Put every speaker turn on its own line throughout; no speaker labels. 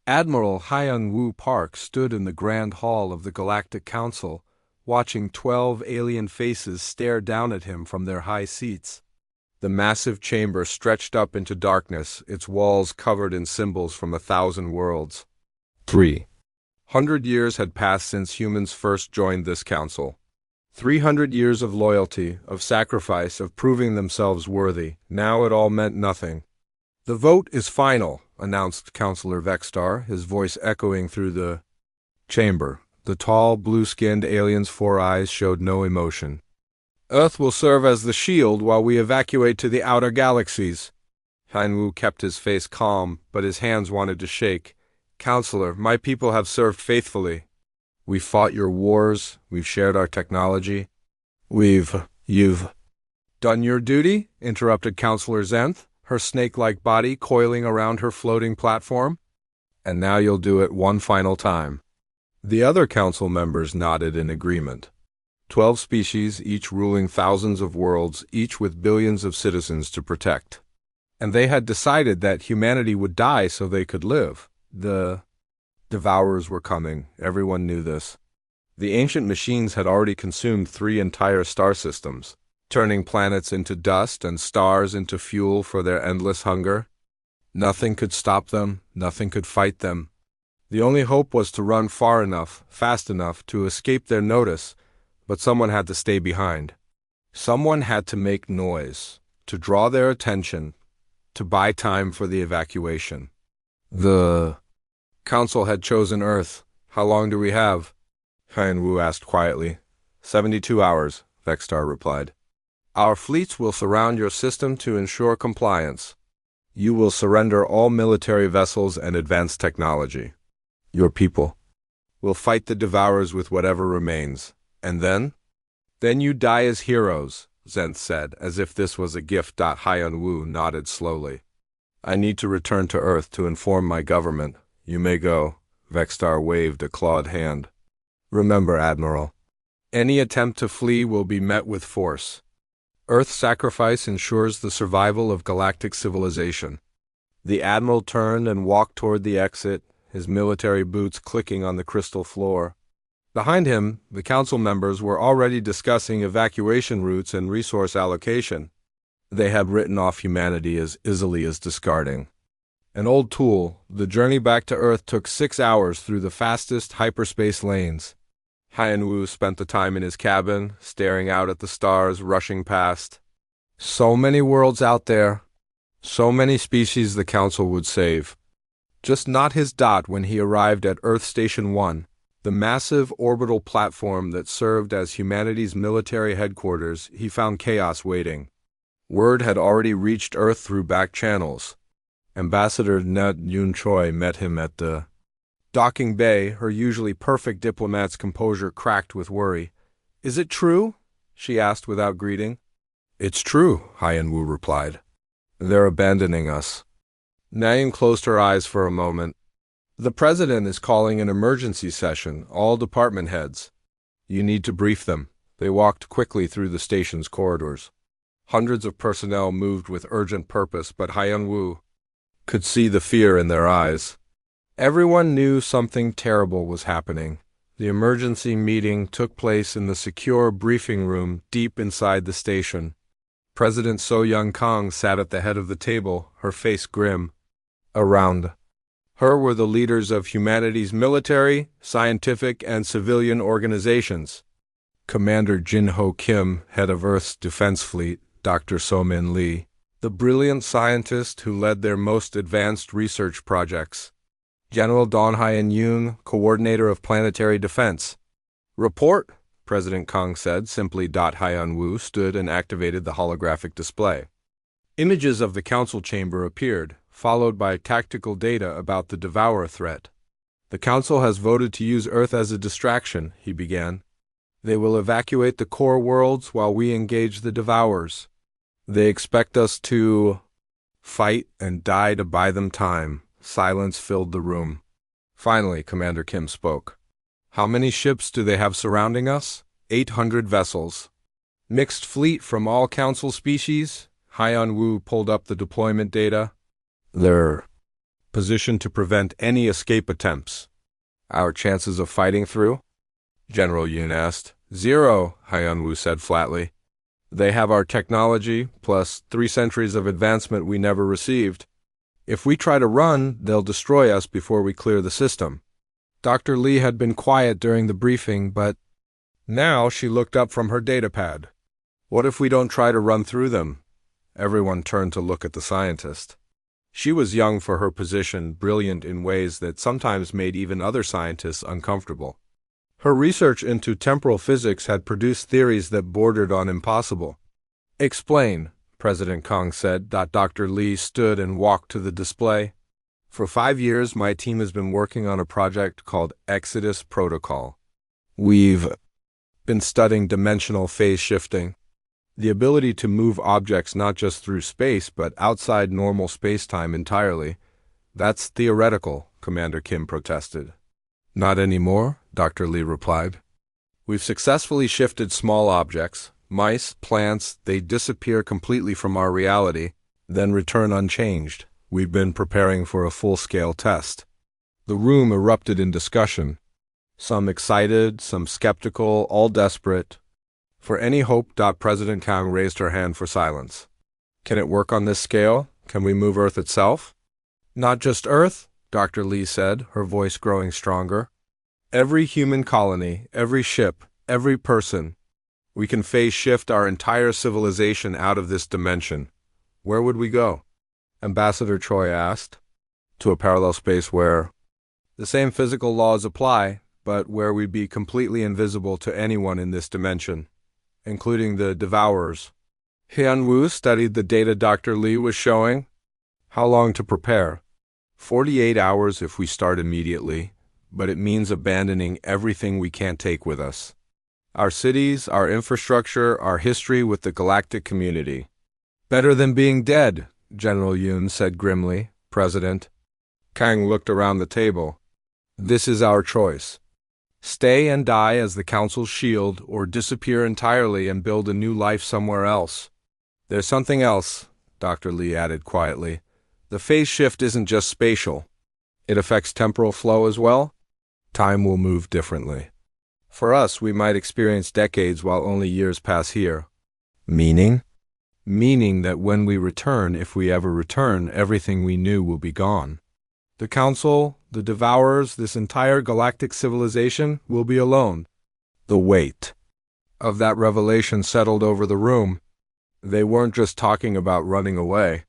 Admiral Hyun-woo Park stood in the Grand Hall of the Galactic Council, watching 12 alien faces stare down at him from their high seats. The massive chamber stretched up into darkness, its walls covered in symbols from 1,000 worlds. 300 years had passed since humans first joined this council. 300 years of loyalty, of sacrifice, of proving themselves worthy. Now it all meant nothing. "The vote is final," announced Councillor Vexstar, his voice echoing through the chamber. The tall, blue-skinned alien's 4 eyes showed no emotion. "Earth will serve as the shield while we evacuate to the outer galaxies." Hyun-woo kept his face calm, but his hands wanted to shake. "Counselor, my people have served faithfully. We've fought your wars, we've shared our technology. You've done your duty?" interrupted Counselor Zenth, her snake-like body coiling around her floating platform. "And now you'll do it one final time." The other council members nodded in agreement. 12 species, each ruling thousands of worlds, each with billions of citizens to protect. And they had decided that humanity would die so they could live. The Devourers were coming, everyone knew this. The ancient machines had already consumed 3 entire star systems, turning planets into dust and stars into fuel for their endless hunger. Nothing could stop them, nothing could fight them. The only hope was to run far enough, fast enough, to escape their notice, but someone had to stay behind. Someone had to make noise, to draw their attention, to buy time for the evacuation. The Council had chosen Earth. "How long do we have?" Hyun-woo asked quietly. 72 hours, Vexstar replied. "Our fleets will surround your system to ensure compliance. You will surrender all military vessels and advanced technology. Your people will fight the Devourers with whatever remains. And then? Then you die as heroes," Zenth said, as if this was a gift. Hyun-woo nodded slowly. "I need to return to Earth to inform my government. You may go." Vexstar waved a clawed hand. "Remember, Admiral, any attempt to flee will be met with force. Earth's sacrifice ensures the survival of galactic civilization." The Admiral turned and walked toward the exit, his military boots clicking on the crystal floor. Behind him, the council members were already discussing evacuation routes and resource allocation. They had written off humanity as easily as discarding. An old tool, the journey back to Earth took 6 hours through the fastest hyperspace lanes. Hyun-woo spent the time in his cabin, staring out at the stars rushing past. So many worlds out there. So many species the Council would save. Just not his dot when he arrived at Earth Station 1. The massive orbital platform that served as humanity's military headquarters. He found chaos waiting. Word had already reached Earth through back channels. Ambassador Net Yun Choi met him at the docking bay, her usually perfect diplomat's composure cracked with worry. "Is it true?" she asked without greeting. "It's true," Hyun-woo replied. "They're abandoning us." Naeun closed her eyes for a moment. "The president is calling an emergency session, all department heads. You need to brief them." They walked quickly through the station's corridors. Hundreds of personnel moved with urgent purpose, but Hyun-woo could see the fear in their eyes. Everyone knew something terrible was happening. The emergency meeting took place in the secure briefing room deep inside the station. President So-young-kang sat at the head of the table, her face grim. Around her were the leaders of humanity's military, scientific, and civilian organizations. Commander Jin-ho Kim, head of Earth's Defense Fleet, Dr. So-min Lee, the brilliant scientist who led their most advanced research projects. General Don Hyun-yoon, coordinator of planetary defense. "Report," President Kang said simply. Hyun-woo stood and activated the holographic display. Images of the council chamber appeared, followed by tactical data about the Devourer threat. "The Council has voted to use Earth as a distraction," he began. "They will evacuate the core worlds while we engage the Devourers. They expect us to fight and die to buy them time." Silence filled the room. Finally, Commander Kim spoke. "How many ships do they have surrounding us?" 800 vessels. "Mixed fleet from all Council species?" Hyun-woo pulled up the deployment data. "They're positioned to prevent any escape attempts. Our chances of fighting through? General Yun asked. 0, Hyunwoo said flatly. They have our technology, plus 3 centuries of advancement we never received. If we try to run, they'll destroy us before we clear the system. Dr. Lee had been quiet during the briefing, but now she looked up from her datapad. What if we don't try to run through them? Everyone turned to look at the scientist. She was young for her position, brilliant in ways that sometimes made even other scientists uncomfortable. Her research into temporal physics had produced theories that bordered on impossible. Explain, President Kong said. Dr. Lee stood and walked to the display. For 5 years, my team has been working on a project called Exodus Protocol. We've been studying dimensional phase shifting, the ability to move objects not just through space, but outside normal space-time entirely. That's theoretical, Commander Kim protested. Not anymore, Dr. Lee replied. We've successfully shifted small objects, mice, plants. They disappear completely from our reality, then return unchanged. We've been preparing for a full-scale test. The room erupted in discussion. Some excited, some skeptical, all desperate. For any hope, President Kang raised her hand for silence. Can it work on this scale? Can we move Earth itself? Not just Earth, Dr. Lee said, her voice growing stronger. Every human colony, every ship, every person. We can phase shift our entire civilization out of this dimension. Where would we go? Ambassador Choi asked. To a parallel space where the same physical laws apply, but where we'd be completely invisible to anyone in this dimension, including the devourers. Hyunwoo studied the data Dr. Lee was showing. How long to prepare? 48 hours if we start immediately, but it means abandoning everything we can't take with us. Our cities, our infrastructure, our history with the galactic community. Better than being dead, General Yun said grimly. President Kang looked around the table. This is our choice. Stay and die as the Council's shield, or disappear entirely and build a new life somewhere else. There's something else, Dr. Lee added quietly. The phase shift isn't just spatial. It affects temporal flow as well. Time will move differently. For us, we might experience decades while only years pass here. Meaning? Meaning that when we return, if we ever return, everything we knew will be gone. The Council, the Devourers, this entire galactic civilization will be alone. The weight of that revelation settled over the room. They weren't just talking about running away.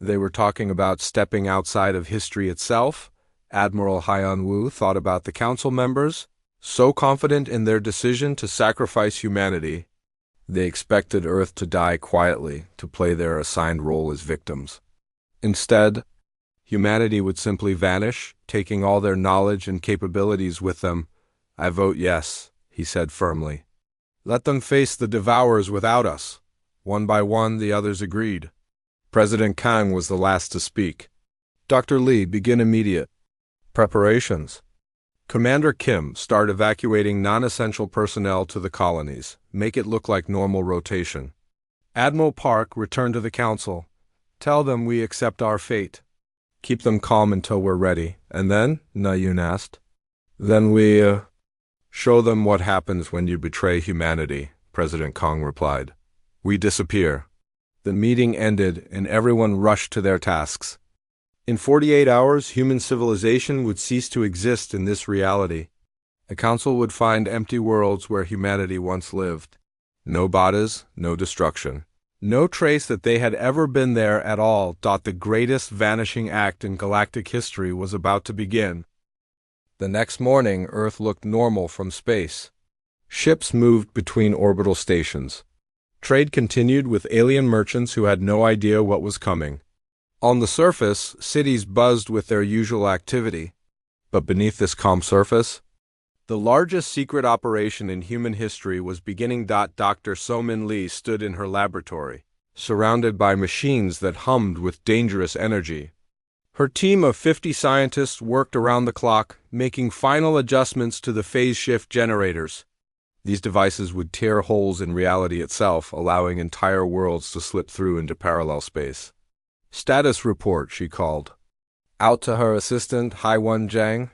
They were talking about stepping outside of history itself. Admiral Hyunwoo thought about the Council members, so confident in their decision to sacrifice humanity. They expected Earth to die quietly, to play their assigned role as victims. Instead, humanity would simply vanish, taking all their knowledge and capabilities with them. I vote yes, he said firmly. Let them face the devourers without us. One by one, the others agreed. President Kang was the last to speak. Dr. Lee, begin immediate preparations. Commander Kim, start evacuating non-essential personnel to the colonies. Make it look like normal rotation. Admiral Park, return to the Council. Tell them we accept our fate. Keep them calm until we're ready. And then, Na-Yun asked. Then we, show them what happens when you betray humanity, President Kong replied. We disappear. The meeting ended and everyone rushed to their tasks. In 48 hours, human civilization would cease to exist in this reality. The Council would find empty worlds where humanity once lived. No bodies, no destruction. No trace that they had ever been there at all. The greatest vanishing act in galactic history was about to begin. The next morning, Earth looked normal from space. Ships moved between orbital stations. Trade continued with alien merchants who had no idea what was coming. On the surface, cities buzzed with their usual activity. But beneath this calm surface, the largest secret operation in human history was beginning. Dr. So-Min Lee stood in her laboratory, surrounded by machines that hummed with dangerous energy. Her team of 50 scientists worked around the clock, making final adjustments to the phase shift generators. These devices would tear holes in reality itself, allowing entire worlds to slip through into parallel space. Status report, she called. Out to her assistant, Hai-1 Zhang.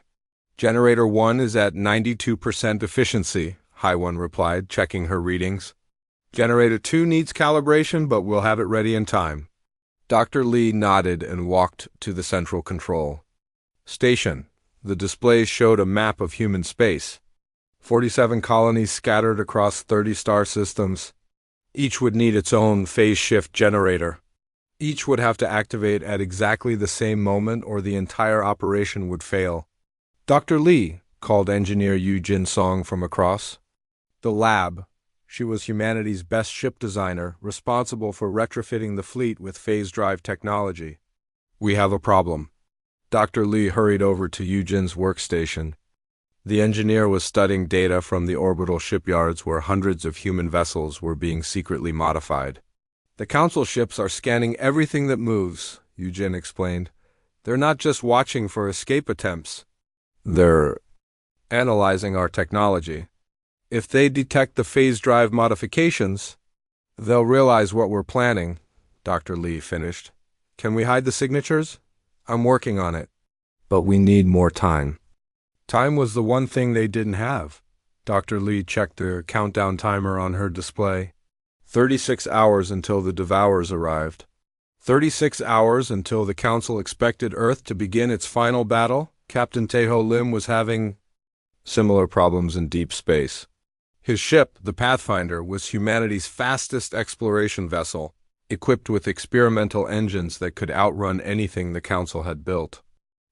Generator 1 is at 92% efficiency, Hai-1 replied, checking her readings. Generator 2 needs calibration, but we'll have it ready in time. Dr. Li nodded and walked to the central control station. The displays showed a map of human space. 47 colonies scattered across 30 star systems. Each would need its own phase shift generator. Each would have to activate at exactly the same moment or the entire operation would fail. Dr. Li, called engineer Yu Jin-song from across the lab. She was humanity's best ship designer, responsible for retrofitting the fleet with phase drive technology. We have a problem. Dr. Li hurried over to Yu Jin's workstation. The engineer was studying data from the orbital shipyards where hundreds of human vessels were being secretly modified. The council ships are scanning everything that moves, Yu Jin explained. They're not just watching for escape attempts. They're analyzing our technology. If they detect the phase drive modifications, they'll realize what we're planning, Dr. Li finished. Can we hide the signatures? I'm working on it. But we need more time. Time was the one thing they didn't have. Dr. Li checked the countdown timer on her display. 36 hours until the Devourers arrived. 36 hours until the Council expected Earth to begin its final battle. Captain Taeho Lim was having similar problems in deep space. His ship, the Pathfinder, was humanity's fastest exploration vessel, equipped with experimental engines that could outrun anything the Council had built.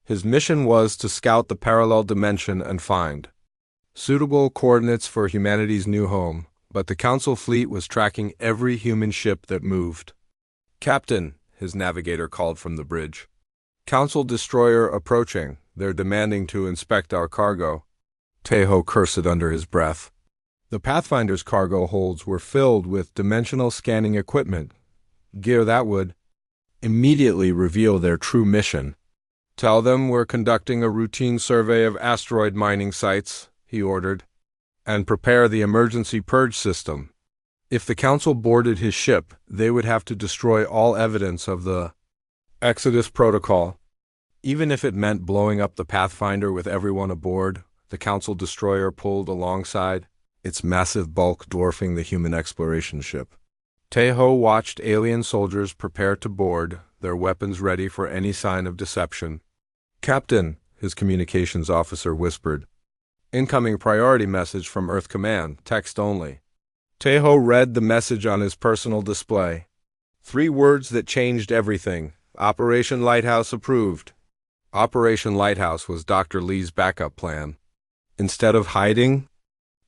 His mission was to scout the parallel dimension and find suitable coordinates for humanity's new home, but the Council fleet was tracking every human ship that moved. Captain, his navigator called from the bridge. Council destroyer approaching. They're demanding to inspect our cargo. Taeho cursed under his breath. The Pathfinder's cargo holds were filled with dimensional scanning equipment, gear that would immediately reveal their true mission. Tell them we're conducting a routine survey of asteroid mining sites, he ordered, and prepare the emergency purge system. If the Council boarded his ship, they would have to destroy all evidence of the Exodus Protocol. Even if it meant blowing up the Pathfinder with everyone aboard, the Council destroyer pulled alongside, its massive bulk dwarfing the human exploration ship. Taeho watched alien soldiers prepare to board, their weapons ready for any sign of deception. Captain, his communications officer whispered. Incoming priority message from Earth Command, text only. Taeho read the message on his personal display. 3 words that changed everything. Operation Lighthouse approved. Operation Lighthouse was Dr. Li's backup plan. Instead of hiding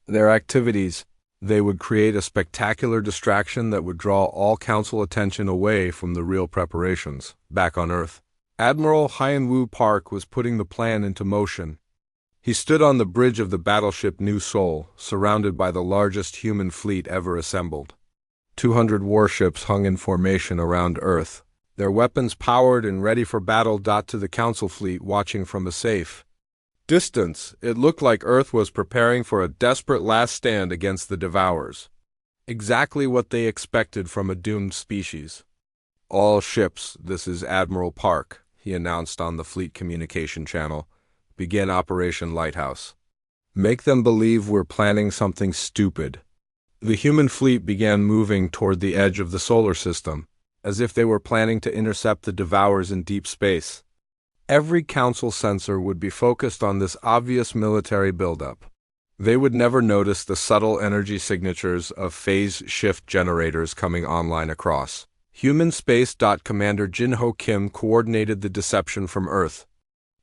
their activities, they would create a spectacular distraction that would draw all Council attention away from the real preparations. Back on Earth, Admiral Hyen-Woo Park was putting the plan into motion. He stood on the bridge of the battleship New Seoul, surrounded by the largest human fleet ever assembled. 200 warships hung in formation around Earth, their weapons powered and ready for battle. To the Council fleet watching from a safe distance, it looked like Earth was preparing for a desperate last stand against the Devourers. Exactly what they expected from a doomed species. All ships, this is Admiral Park, he announced on the fleet communication channel. Begin Operation Lighthouse. Make them believe we're planning something stupid. The human fleet began moving toward the edge of the solar system, as if they were planning to intercept the Devourers in deep space. Every Council sensor would be focused on this obvious military buildup. They would never notice the subtle energy signatures of phase shift generators coming online across human space. Commander Jin-Ho Kim coordinated the deception from Earth.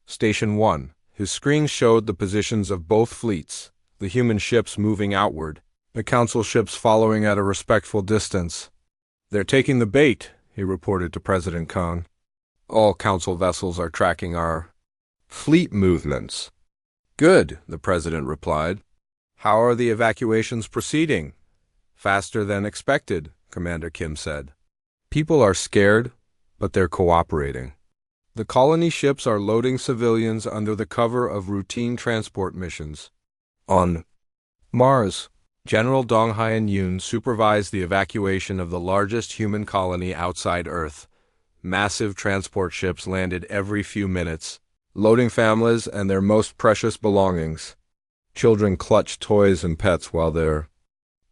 Station 1. His screen showed the positions of both fleets, the human ships moving outward, the Council ships following at a respectful distance. They're taking the bait, he reported to President Kang. All Council vessels are tracking our fleet movements. Good, the President replied. How are the evacuations proceeding? Faster than expected, Commander Kim said. People are scared, but they're cooperating. The colony ships are loading civilians under the cover of routine transport missions. On Mars, General Dong Hyen-Yoon supervised the evacuation of the largest human colony outside Earth, massive transport ships landed every few minutes, loading families and their most precious belongings. Children clutched toys and pets while their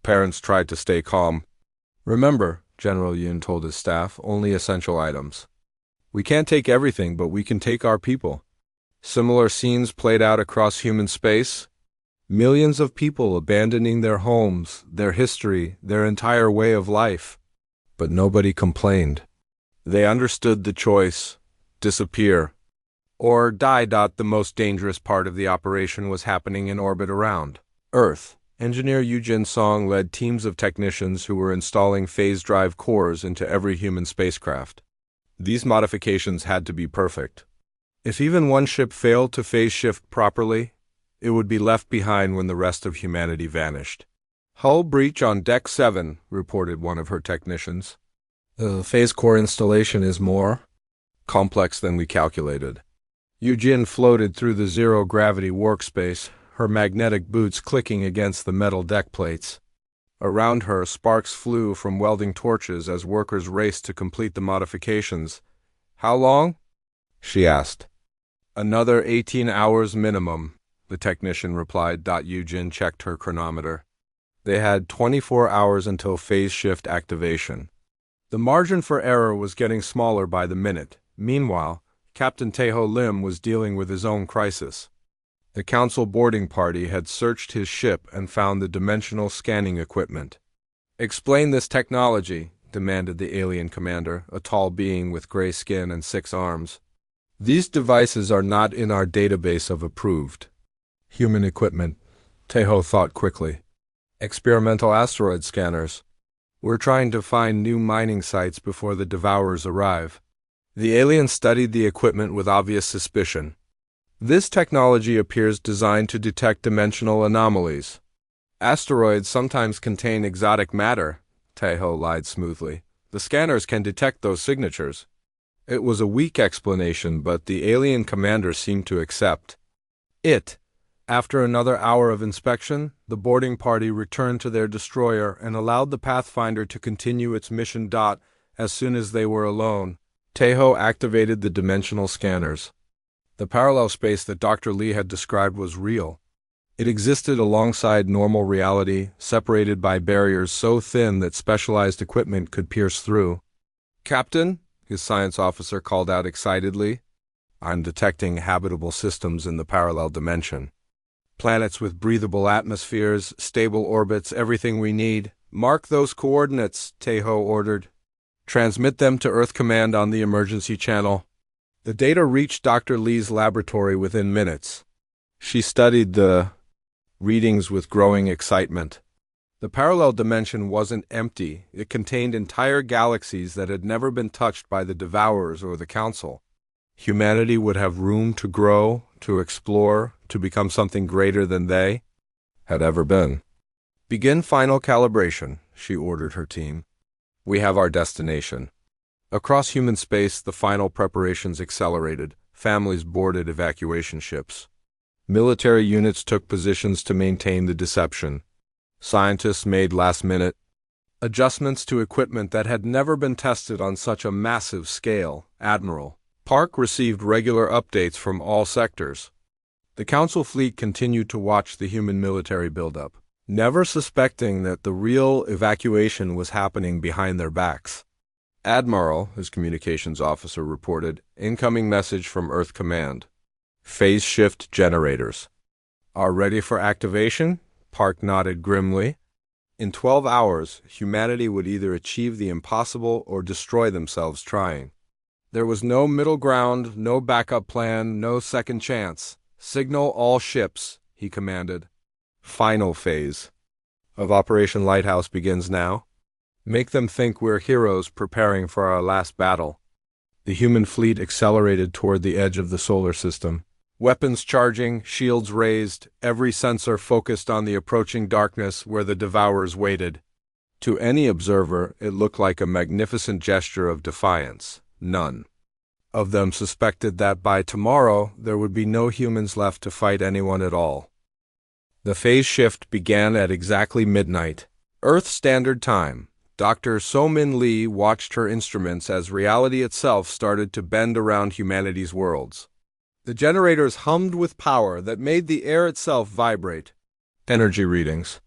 parents tried to stay calm. "Remember," General Yun told his staff, "only essential items. We can't take everything, but we can take our people." Similar scenes played out across human space. Millions of people abandoning their homes, their history, their entire way of life. But nobody complained. They understood the choice: disappear or die. The most dangerous part of the operation was happening in orbit around Earth. Engineer Eugene Song led teams of technicians who were installing phase drive cores into every human spacecraft. These modifications had to be perfect. If even one ship failed to phase shift properly, it would be left behind when the rest of humanity vanished. "Hull breach on Deck 7, reported one of her technicians. "The phase core installation is more complex than we calculated." Eugene floated through the zero-gravity workspace, her magnetic boots clicking against the metal deck plates. Around her, sparks flew from welding torches as workers raced to complete the modifications. "How long?" she asked. "Another 18 hours minimum," the technician replied. Eugene checked her chronometer. They had 24 hours until phase shift activation. The margin for error was getting smaller by the minute. Meanwhile, Captain Taeho Lim was dealing with his own crisis. The council boarding party had searched his ship and found the dimensional scanning equipment. "Explain this technology," demanded the alien commander, a tall being with gray skin and 6 arms. "These devices are not in our database of approved human equipment," Taeho thought quickly. "Experimental asteroid scanners. We're trying to find new mining sites before the Devourers arrive." The alien studied the equipment with obvious suspicion. "This technology appears designed to detect dimensional anomalies. Asteroids sometimes contain exotic matter," Taeho lied smoothly. "The scanners can detect those signatures." It was a weak explanation, but the alien commander seemed to accept it. After another hour of inspection, the boarding party returned to their destroyer and allowed the Pathfinder to continue its mission. As soon as they were alone, Taeho activated the dimensional scanners. The parallel space that Dr. Lee had described was real. It existed alongside normal reality, separated by barriers so thin that specialized equipment could pierce through. "Captain," his science officer called out excitedly, "I'm detecting habitable systems in the parallel dimension. Planets with breathable atmospheres, stable orbits, everything we need." "Mark those coordinates," Taeho ordered. "Transmit them to Earth Command on the emergency channel." The data reached Dr. Lee's laboratory within minutes. She studied the readings with growing excitement. The parallel dimension wasn't empty. It contained entire galaxies that had never been touched by the Devourers or the Council. Humanity would have room to grow, to explore, to become something greater than they had ever been. "Begin final calibration," she ordered her team. "We have our destination." Across human space, the final preparations accelerated. Families boarded evacuation ships. Military units took positions to maintain the deception. Scientists made last-minute adjustments to equipment that had never been tested on such a massive scale. Admiral Park received regular updates from all sectors. The Council fleet continued to watch the human military buildup, never suspecting that the real evacuation was happening behind their backs. "Admiral," his communications officer reported, "incoming message from Earth Command. Phase shift generators are ready for activation." Park nodded grimly. In 12 hours, humanity would either achieve the impossible or destroy themselves trying. There was no middle ground, no backup plan, no second chance. "Signal all ships," he commanded. "Final phase of Operation Lighthouse begins now. Make them think we're heroes preparing for our last battle." The human fleet accelerated toward the edge of the solar system. Weapons charging, shields raised, every sensor focused on the approaching darkness where the Devourers waited. To any observer, it looked like a magnificent gesture of defiance. None of them suspected that by tomorrow there would be no humans left to fight anyone at all. The phase shift began at exactly midnight, Earth Standard Time. Dr. So-Min Lee watched her instruments as reality itself started to bend around humanity's worlds. The generators hummed with power that made the air itself vibrate. Energy readings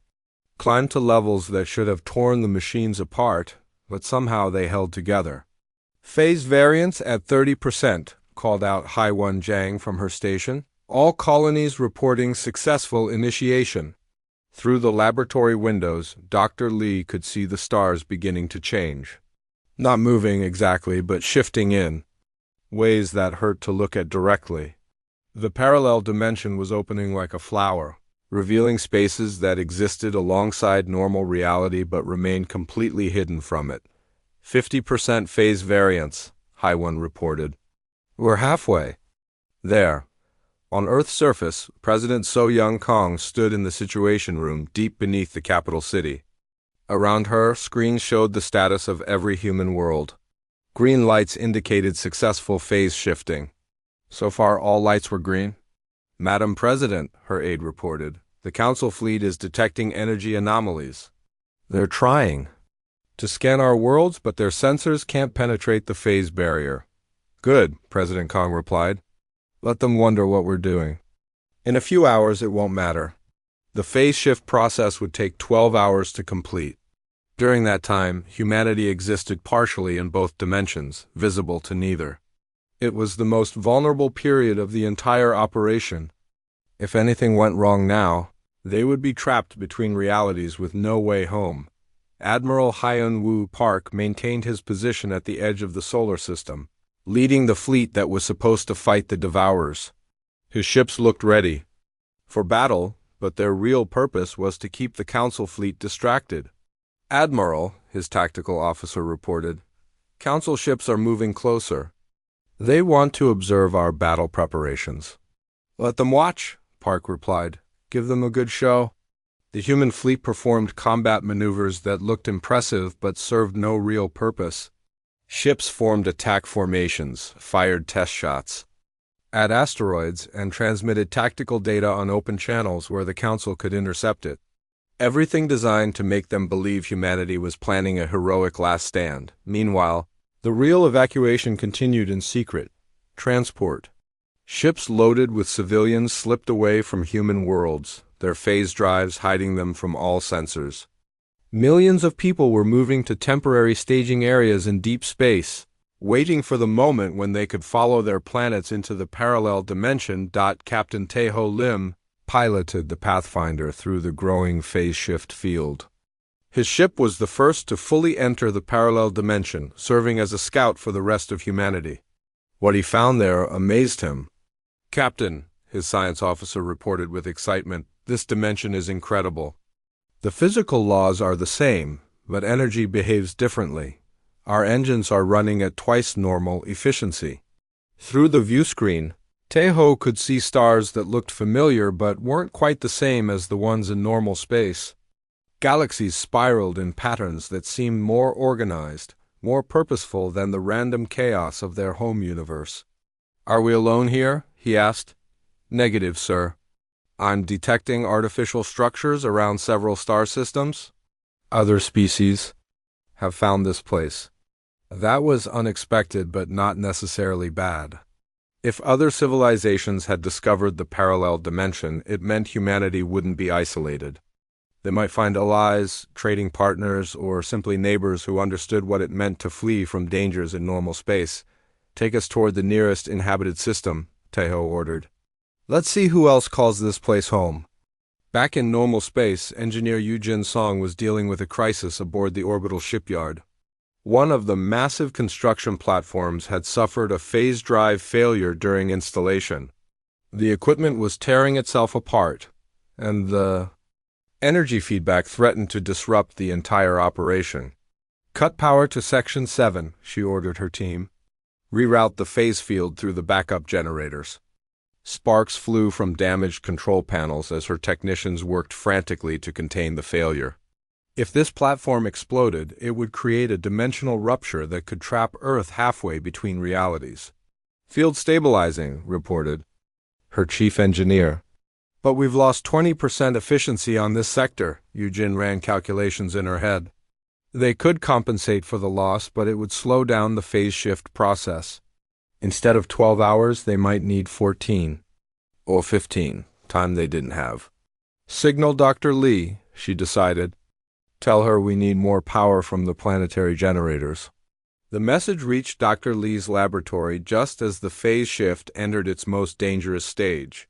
climbed to levels that should have torn the machines apart, but somehow they held together. Phase variance at 30%, called out Haiwan Jiang from her station. All colonies reporting successful initiation. Through the laboratory windows, Dr. Lee could see the stars beginning to change. Not moving exactly, but shifting in ways that hurt to look at directly. The parallel dimension was opening like a flower, revealing spaces that existed alongside normal reality but remained completely hidden from it. 50% phase variance, Haiwan reported. We're halfway. There. On Earth's surface, President So-Young Kong stood in the Situation Room deep beneath the capital city. Around her, screens showed the status of every human world. Green lights indicated successful phase shifting. So far, all lights were green. Madam President, her aide reported, the Council fleet is detecting energy anomalies. They're trying to scan our worlds, but their sensors can't penetrate the phase barrier. Good, President Kong replied. Let them wonder what we're doing. In a few hours, it won't matter. The phase shift process would take 12 hours to complete. During that time, humanity existed partially in both dimensions, visible to neither. It was the most vulnerable period of the entire operation. If anything went wrong now, they would be trapped between realities with no way home. Admiral Hyun-woo Park maintained his position at the edge of the solar system, leading the fleet that was supposed to fight the Devourers. His ships looked ready for battle, but their real purpose was to keep the Council fleet distracted. Admiral, his tactical officer reported, Council ships are moving closer. They want to observe our battle preparations. Let them watch, Park replied. Give them a good show. The human fleet performed combat maneuvers that looked impressive but served no real purpose. Ships formed attack formations, fired test shots at asteroids, and transmitted tactical data on open channels where the Council could intercept it. Everything designed to make them believe humanity was planning a heroic last stand. Meanwhile, the real evacuation continued in secret. Transport. Ships loaded with civilians slipped away from human worlds, their phase drives hiding them from all sensors. Millions of people were moving to temporary staging areas in deep space, waiting for the moment when they could follow their planets into the parallel dimension. Captain Tae-ho Lim piloted the Pathfinder through the growing phase shift field. His ship was the first to fully enter the parallel dimension, serving as a scout for the rest of humanity. What he found there amazed him. Captain, his science officer reported with excitement, this dimension is incredible. The physical laws are the same, but energy behaves differently. Our engines are running at twice normal efficiency. Through the view screen, Tae-ho could see stars that looked familiar but weren't quite the same as the ones in normal space. Galaxies spiraled in patterns that seemed more organized, more purposeful than the random chaos of their home universe. Are we alone here? He asked. Negative, sir. I'm detecting artificial structures around several star systems. Other species have found this place. That was unexpected but not necessarily bad. If other civilizations had discovered the parallel dimension, it meant humanity wouldn't be isolated. They might find allies, trading partners, or simply neighbors who understood what it meant to flee from dangers in normal space. Take us toward the nearest inhabited system, Tae-ho ordered. Let's see who else calls this place home. Back in normal space, engineer Yu-Jin Song was dealing with a crisis aboard the orbital shipyard. One of the massive construction platforms had suffered a phase drive failure during installation. The equipment was tearing itself apart, and the energy feedback threatened to disrupt the entire operation. Cut power to Section 7, she ordered her team. Reroute the phase field through the backup generators. Sparks flew from damaged control panels as her technicians worked frantically to contain the failure. If this platform exploded, it would create a dimensional rupture that could trap Earth halfway between realities. Field stabilizing, reported her chief engineer. But we've lost 20% efficiency on this sector, Yu-Jin ran calculations in her head. They could compensate for the loss, but it would slow down the phase shift process. Instead of 12 hours, they might need 14. Or 15, time they didn't have. Signal Dr. Lee, she decided. Tell her we need more power from the planetary generators. The message reached Dr. Lee's laboratory just as the phase shift entered its most dangerous stage.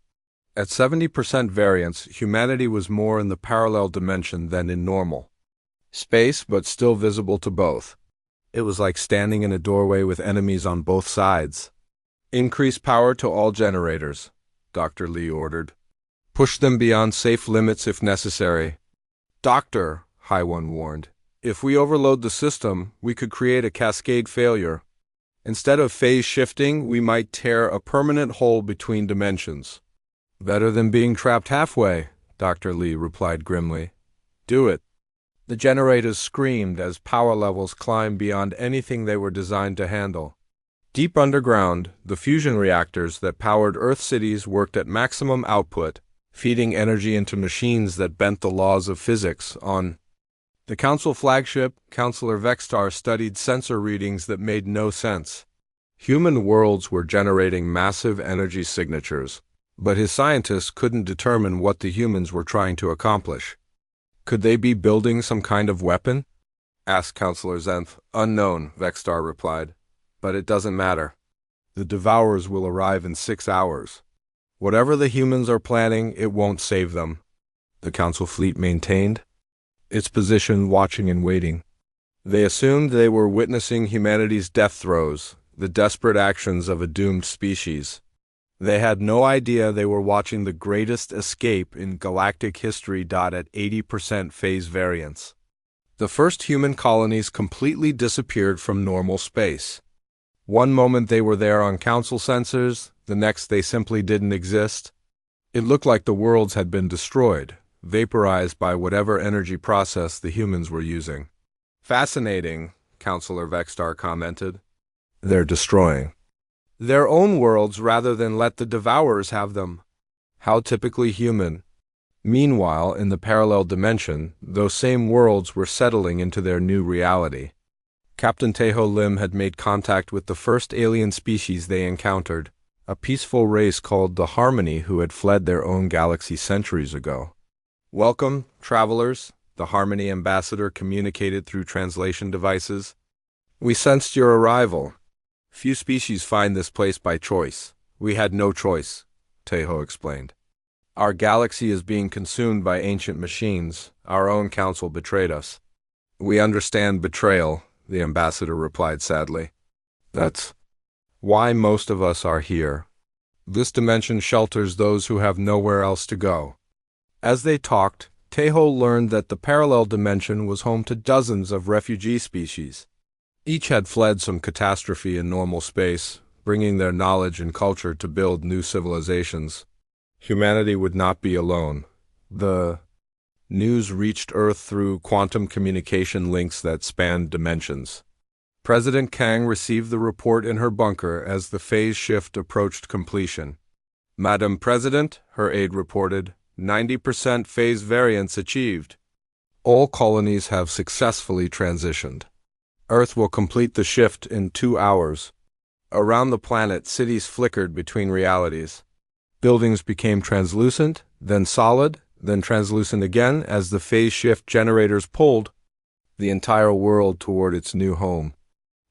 At 70% variance, humanity was more in the parallel dimension than in normal space, but still visible to both. It was like standing in a doorway with enemies on both sides. Increase power to all generators, Dr. Lee ordered. Push them beyond safe limits if necessary. Doctor, High One warned, if we overload the system, we could create a cascade failure. Instead of phase shifting, we might tear a permanent hole between dimensions. Better than being trapped halfway, Dr. Lee replied grimly. Do it. The generators screamed as power levels climbed beyond anything they were designed to handle. Deep underground, the fusion reactors that powered Earth cities worked at maximum output, feeding energy into machines that bent the laws of physics. On the Council flagship, Counselor Vextar studied sensor readings that made no sense. Human worlds were generating massive energy signatures, but his scientists couldn't determine what the humans were trying to accomplish. Could they be building some kind of weapon? Asked Counselor Zenth. Unknown, Vextar replied. But it doesn't matter. The Devourers will arrive in 6 hours. Whatever the humans are planning, it won't save them. The Council fleet maintained its position, watching and waiting. They assumed they were witnessing humanity's death throes, the desperate actions of a doomed species. They had no idea they were watching the greatest escape in galactic history. At 80% phase variance. The first human colonies completely disappeared from normal space. One moment they were there on Council sensors, the next they simply didn't exist. It looked like the worlds had been destroyed, vaporized by whatever energy process the humans were using. Fascinating, Counselor Vextar commented. They're destroying their own worlds rather than let the Devourers have them. How typically human. Meanwhile, in the parallel dimension, those same worlds were settling into their new reality. Captain Teho Lim had made contact with the first alien species they encountered, a peaceful race called the Harmony who had fled their own galaxy centuries ago. Welcome, travelers, the Harmony ambassador communicated through translation devices. We sensed your arrival. Few species find this place by choice. We had no choice, Teho explained. Our galaxy is being consumed by ancient machines. Our own council betrayed us. We understand betrayal, the ambassador replied sadly. That's why most of us are here. This dimension shelters those who have nowhere else to go. As they talked, Teho learned that the parallel dimension was home to dozens of refugee species. Each had fled some catastrophe in normal space, bringing their knowledge and culture to build new civilizations. Humanity would not be alone. The news reached Earth through quantum communication links that spanned dimensions. President Kang received the report in her bunker as the phase shift approached completion. Madam President, her aide reported, 90% phase variance achieved. All colonies have successfully transitioned. Earth will complete the shift in 2 hours. Around the planet, cities flickered between realities. Buildings became translucent, then solid, then translucent again as the phase shift generators pulled the entire world toward its new home.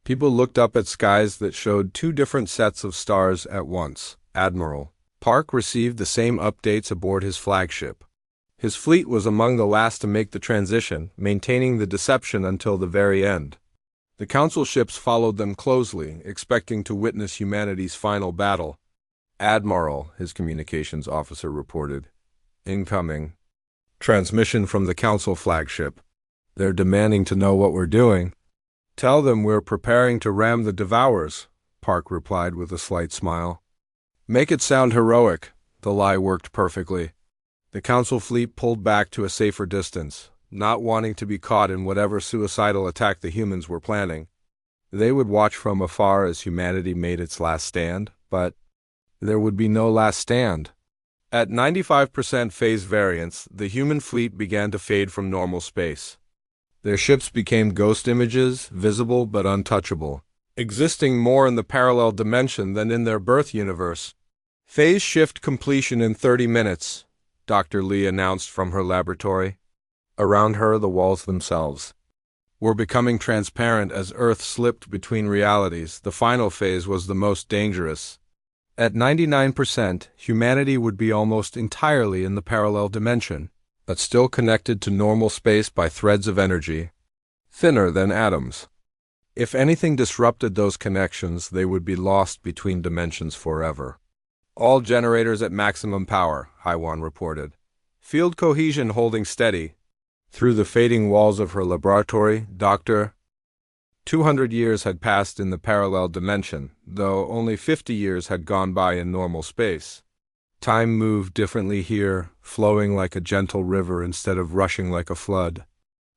People looked up at skies that showed 2 different sets of stars at once. Admiral Park received the same updates aboard his flagship. His fleet was among the last to make the transition, maintaining the deception until the very end. The Council ships followed them closely, expecting to witness humanity's final battle. Admiral, his communications officer reported. Incoming. Transmission from the Council flagship. They're demanding to know what we're doing. Tell them we're preparing to ram the Devourers, Park replied with a slight smile. Make it sound heroic. The lie worked perfectly. The Council fleet pulled back to a safer distance, not wanting to be caught in whatever suicidal attack the humans were planning. They would watch from afar as humanity made its last stand, but there would be no last stand. At 95% phase variance, the human fleet began to fade from normal space. Their ships became ghost images, visible but untouchable, existing more in the parallel dimension than in their birth universe. Phase shift completion in 30 minutes, Dr. Lee announced from her laboratory. Around her, the walls themselves were becoming transparent as Earth slipped between realities. The final phase was the most dangerous. At 99%, humanity would be almost entirely in the parallel dimension, but still connected to normal space by threads of energy, thinner than atoms. If anything disrupted those connections, they would be lost between dimensions forever. All generators at maximum power, Haiwan reported. Field cohesion holding steady. Through the fading walls of her laboratory, Dr. 200 years had passed in the parallel dimension, though only 50 years had gone by in normal space. Time moved differently here, flowing like a gentle river instead of rushing like a flood.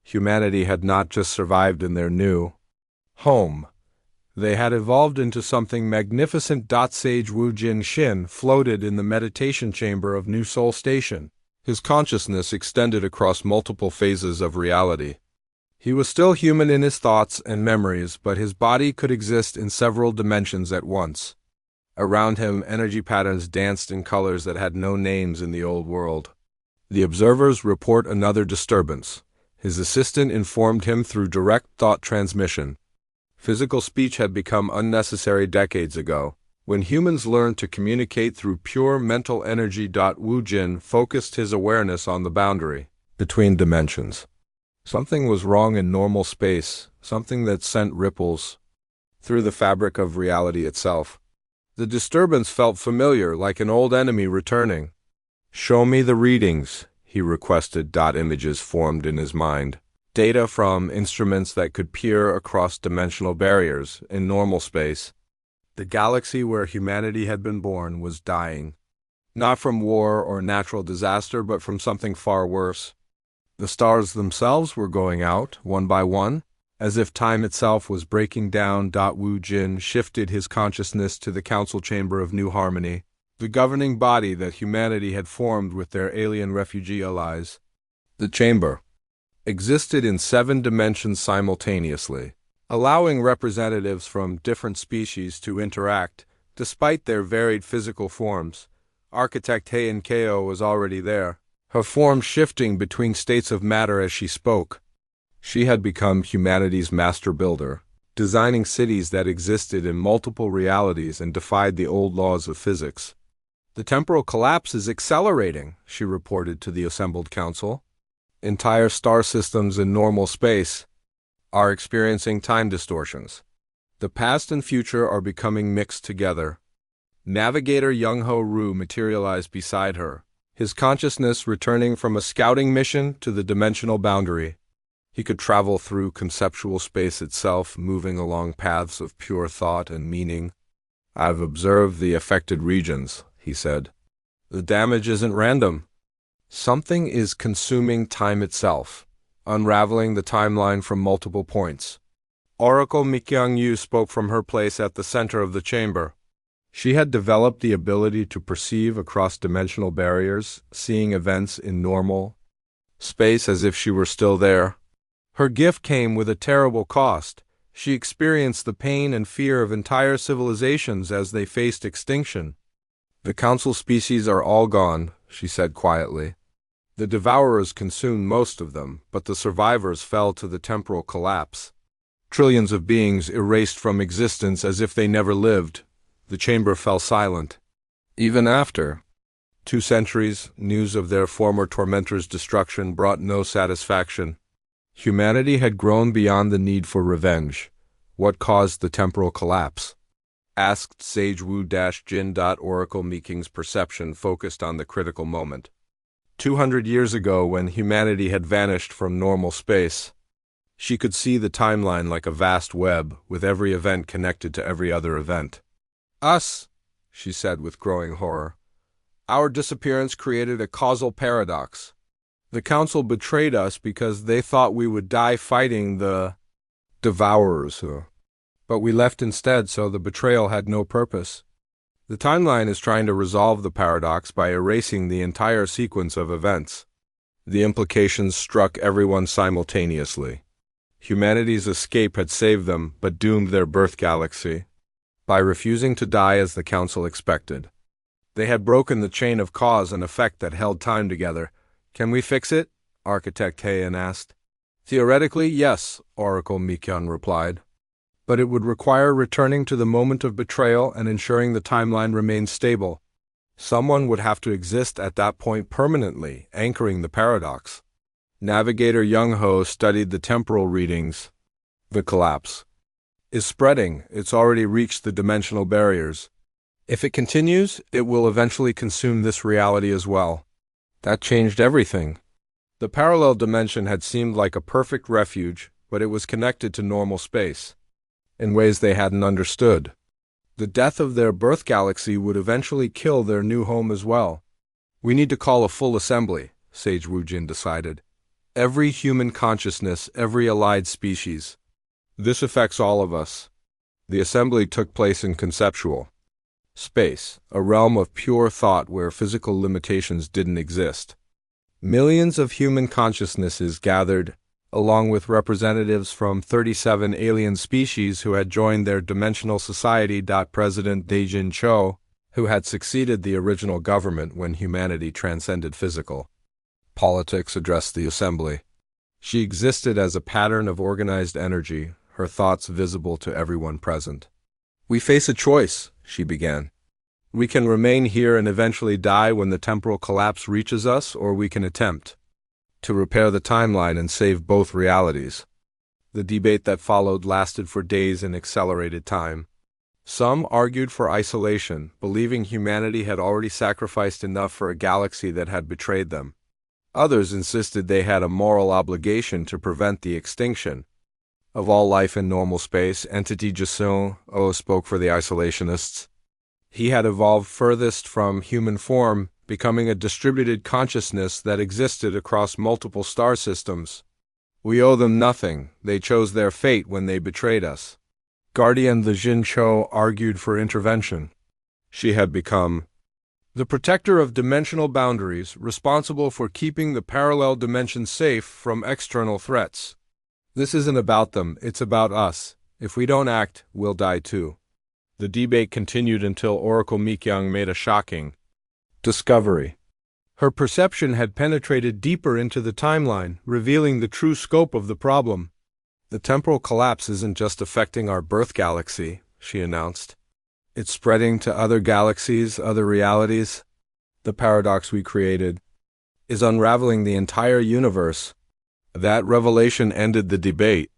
Humanity had not just survived in their new home. They had evolved into something magnificent. Sage Wu Jin Shin floated in the meditation chamber of New Seoul Station. His consciousness extended across multiple phases of reality. He was still human in his thoughts and memories, but his body could exist in several dimensions at once. Around him, energy patterns danced in colors that had no names in the old world. The observers report another disturbance. His assistant informed him through direct thought transmission. Physical speech had become unnecessary decades ago, when humans learned to communicate through pure mental energy. Wu Jin focused his awareness on the boundary between dimensions. Something was wrong in normal space, something that sent ripples through the fabric of reality itself. The disturbance felt familiar, like an old enemy returning. "Show me the readings," he requested. Images formed in his mind. Data from instruments that could peer across dimensional barriers in normal space. The galaxy where humanity had been born was dying. Not from war or natural disaster, but from something far worse. The stars themselves were going out, one by one, as if time itself was breaking down. Wu Jin shifted his consciousness to the council chamber of New Harmony, the governing body that humanity had formed with their alien refugee allies. The chamber existed in 7 dimensions simultaneously, allowing representatives from different species to interact, despite their varied physical forms. Architect Heian Keo was already there, her form shifting between states of matter as she spoke. She had become humanity's master builder, designing cities that existed in multiple realities and defied the old laws of physics. "The temporal collapse is accelerating," she reported to the assembled council. "Entire star systems in normal space are experiencing time distortions. The past and future are becoming mixed together." Navigator Young-Ho Ryu materialized beside her, his consciousness returning from a scouting mission to the dimensional boundary. He could travel through conceptual space itself, moving along paths of pure thought and meaning. "I've observed the affected regions," he said. "The damage isn't random. Something is consuming time itself, unraveling the timeline from multiple points." Oracle Mikyang-yu spoke from her place at the center of the chamber. She had developed the ability to perceive across dimensional barriers, seeing events in normal space as if she were still there. Her gift came with a terrible cost. She experienced the pain and fear of entire civilizations as they faced extinction. "The council species are all gone," she said quietly. "The devourers consumed most of them, but the survivors fell to the temporal collapse. Trillions of beings erased from existence as if they never lived." The chamber fell silent. Even after 2 centuries, news of their former tormentors' destruction brought no satisfaction. Humanity had grown beyond the need for revenge. What caused the temporal collapse? Asked Sage Wu-Jin. Oracle Meeking's perception focused on the critical moment. 200 years ago, when humanity had vanished from normal space. She could see the timeline like a vast web, with every event connected to every other event. "Us," she said with growing horror. "Our disappearance created a causal paradox. The council betrayed us because they thought we would die fighting the devourers. But we left instead, so the betrayal had no purpose. The timeline is trying to resolve the paradox by erasing the entire sequence of events." The implications struck everyone simultaneously. Humanity's escape had saved them, but doomed their birth galaxy by refusing to die as the Council expected. They had broken the chain of cause and effect that held time together. Can we fix it? Architect Heian asked. Theoretically, yes, Oracle Mikyon replied. But it would require returning to the moment of betrayal and ensuring the timeline remains stable. Someone would have to exist at that point permanently, anchoring the paradox. Navigator Young-ho studied the temporal readings. The collapse is spreading. It's already reached the dimensional barriers. If it continues, it will eventually consume this reality as well. That changed everything. The parallel dimension had seemed like a perfect refuge, but it was connected to normal space in ways they hadn't understood. The death of their birth galaxy would eventually kill their new home as well. We need to call a full assembly, Sage Wujin decided. Every human consciousness, every allied species. This affects all of us. The assembly took place in conceptual space, a realm of pure thought where physical limitations didn't exist. Millions of human consciousnesses gathered, along with representatives from 37 alien species who had joined their dimensional society. President Dejin Cho, who had succeeded the original government when humanity transcended physical politics, addressed the assembly. She existed as a pattern of organized energy, her thoughts visible to everyone present. We face a choice, she began. We can remain here and eventually die when the temporal collapse reaches us, or we can attempt to repair the timeline and save both realities. The debate that followed lasted for days in accelerated time. Some argued for isolation, believing humanity had already sacrificed enough for a galaxy that had betrayed them. Others insisted they had a moral obligation to prevent the extinction of all life in normal space. Entity Jason spoke for the isolationists. He had evolved furthest from human form, becoming a distributed consciousness that existed across multiple star systems. We owe them nothing. They chose their fate when they betrayed us. Guardian the Jin Cho argued for intervention. She had become the protector of dimensional boundaries, responsible for keeping the parallel dimension safe from external threats. This isn't about them, it's about us. If we don't act, we'll die too. The debate continued until Oracle Mikyung made a shocking discovery. Her perception had penetrated deeper into the timeline, revealing the true scope of the problem. The temporal collapse isn't just affecting our birth galaxy, she announced. It's spreading to other galaxies, other realities. The paradox we created is unraveling the entire universe. That revelation ended the debate.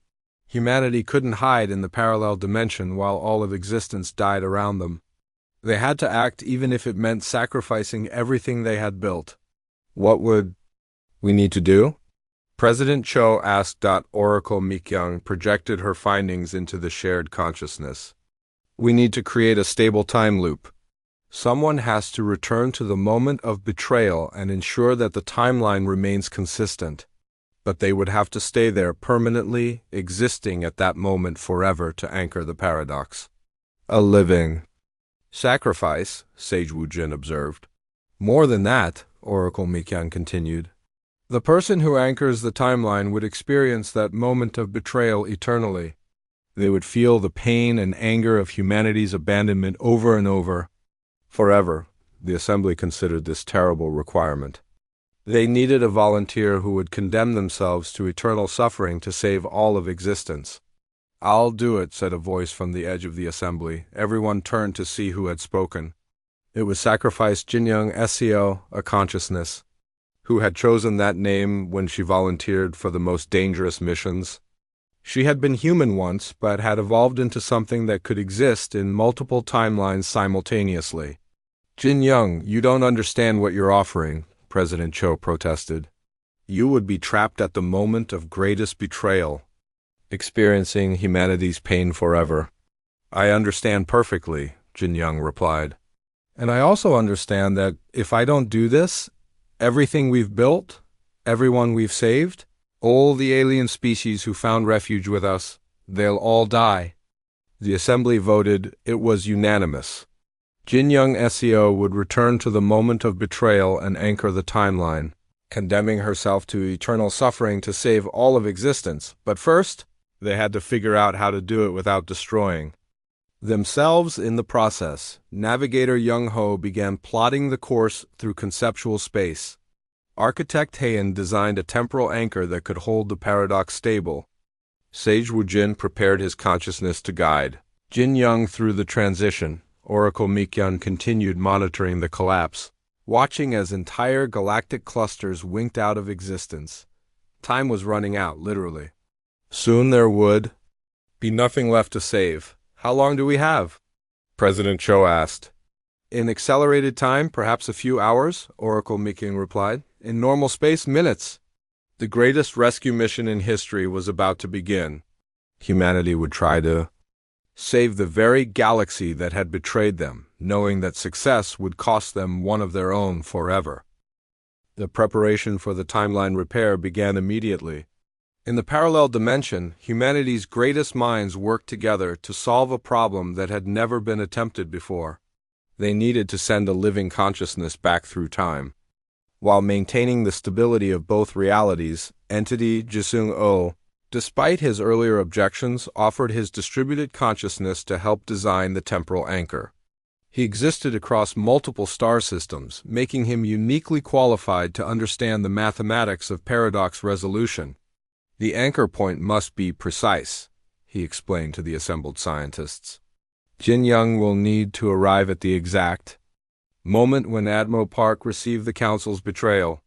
Humanity couldn't hide in the parallel dimension while all of existence died around them. They had to act even if it meant sacrificing everything they had built. What would we need to do? President Cho asked. Oracle Mikyung projected her findings into the shared consciousness. We need to create a stable time loop. Someone has to return to the moment of betrayal and ensure that the timeline remains consistent. But they would have to stay there permanently, existing at that moment forever to anchor the paradox. A living sacrifice, Sage Wujin observed. More than that, Oracle Mikyung continued. The person who anchors the timeline would experience that moment of betrayal eternally. They would feel the pain and anger of humanity's abandonment over and over. Forever, the assembly considered this terrible requirement. They needed a volunteer who would condemn themselves to eternal suffering to save all of existence. I'll do it, said a voice from the edge of the assembly. Everyone turned to see who had spoken. It was Sacrifice Jinyoung Seo, a consciousness, who had chosen that name when she volunteered for the most dangerous missions. She had been human once, but had evolved into something that could exist in multiple timelines simultaneously. Jin Young, you don't understand what you're offering, President Cho protested. You would be trapped at the moment of greatest betrayal, experiencing humanity's pain forever. I understand perfectly, Jin Young replied. And I also understand that if I don't do this, everything we've built, everyone we've saved, all the alien species who found refuge with us, they'll all die. The assembly voted. It was unanimous. Jin Young Seo would return to the moment of betrayal and anchor the timeline, condemning herself to eternal suffering to save all of existence. But first, They had to figure out how to do it without destroying themselves in the process. Navigator Young-ho began plotting the course through conceptual space. Architect Heian designed a temporal anchor that could hold the paradox stable. Sage Woo-jin prepared his consciousness to guide Jin Young through the transition. Oracle Mikyun continued monitoring the collapse, watching as entire galactic clusters winked out of existence. Time was running out, literally. Soon there would be nothing left to save. How long do we have? President Cho asked. In accelerated time, perhaps a few hours, Oracle Mikyun replied. In normal space, minutes. The greatest rescue mission in history was about to begin. Humanity would try to save the very galaxy that had betrayed them, knowing that success would cost them one of their own forever. The preparation for the timeline repair began immediately. In the parallel dimension, humanity's greatest minds worked together to solve a problem that had never been attempted before. They needed to send a living consciousness back through time. While maintaining the stability of both realities, entity Jisung-oh, despite his earlier objections, offered his distributed consciousness to help design the temporal anchor. He existed across multiple star systems, making him uniquely qualified to understand the mathematics of paradox resolution. The anchor point must be precise, he explained to the assembled scientists. Jin Young will need to arrive at the exact moment when Admo Park received the Council's betrayal.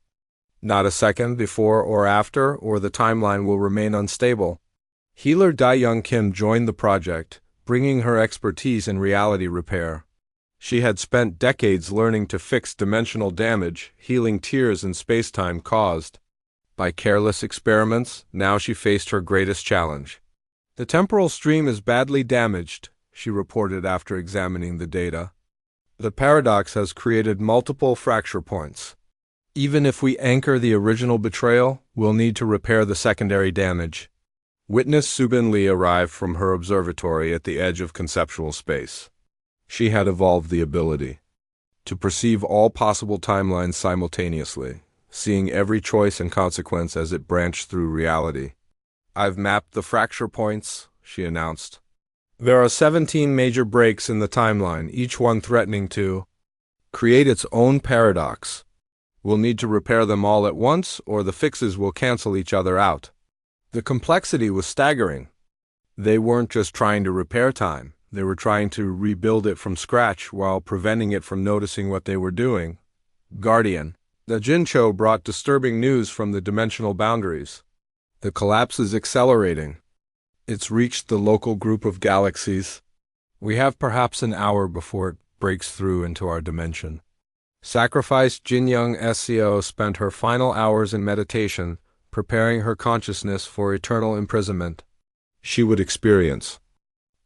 Not a second before or after, or the timeline will remain unstable. Healer Dae-young Kim joined the project, bringing her expertise in reality repair. She had spent decades learning to fix dimensional damage, healing tears in space-time caused by careless experiments. Now she faced her greatest challenge. The temporal stream is badly damaged, she reported after examining the data. The paradox has created multiple fracture points. Even if we anchor the original betrayal, we'll need to repair the secondary damage. Witness Subin Lee arrived from her observatory at the edge of conceptual space. She had evolved the ability to perceive all possible timelines simultaneously, seeing every choice and consequence as it branched through reality. I've mapped the fracture points, she announced. There are 17 major breaks in the timeline, each one threatening to create its own paradox. We'll need to repair them all at once, or the fixes will cancel each other out. The complexity was staggering. They weren't just trying to repair time, they were trying to rebuild it from scratch while preventing it from noticing what they were doing. Guardian. The Jincho brought disturbing news from the dimensional boundaries. The collapse is accelerating. It's reached the local group of galaxies. We have perhaps an hour before it breaks through into our dimension. Sacrificed Jin Young SCO spent her final hours in meditation, preparing her consciousness for eternal imprisonment. She would experience